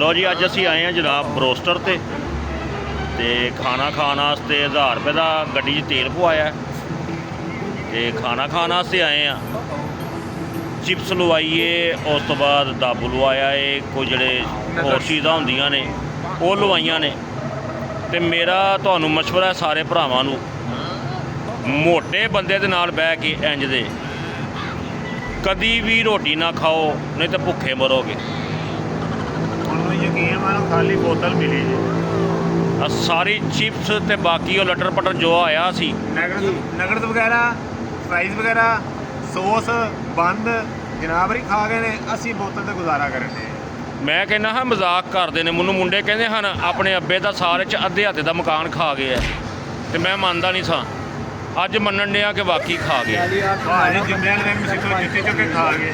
लो जी अज असी आए हैं जनाब बरोस्टर ते खाना खाने वास्ते 1000 रुपये का गड्डी च तेल पवाया तो खाना खाने वास्ते आए हैं। चिप्स लवाइए उस तो बाद दाबू लवाया है, कोई जड़े होर चीज़ां होंदियां ने वो लवाइयां ने। तो मेरा तुहानू मशवरा है सारे भरावां नू, मोटे बंदे दे नाल बह के इंज दे कदी भी रोटी ना खाओ, नहीं तो भुखे मरोगे। यकीन मानो खाली बोतल मिली जी, सारी चिप्स ते बाकी वो लटर पटर जो आया सी नगड़ वगैरह फ्राइज वगैरह सॉस बंद जनाब ही खा गए ने, असी बोतल ते गुजारा करने। मैं कहना हाँ मजाक करते हैं, मैनू मुंडे कहते हैं अपने अब्बे का सारे च अद्धे हाथे का मकान खा गया तो मैं मानता नहीं सा, अज मनन दिया कि वाकई खा गया। जिम्मे खा गए।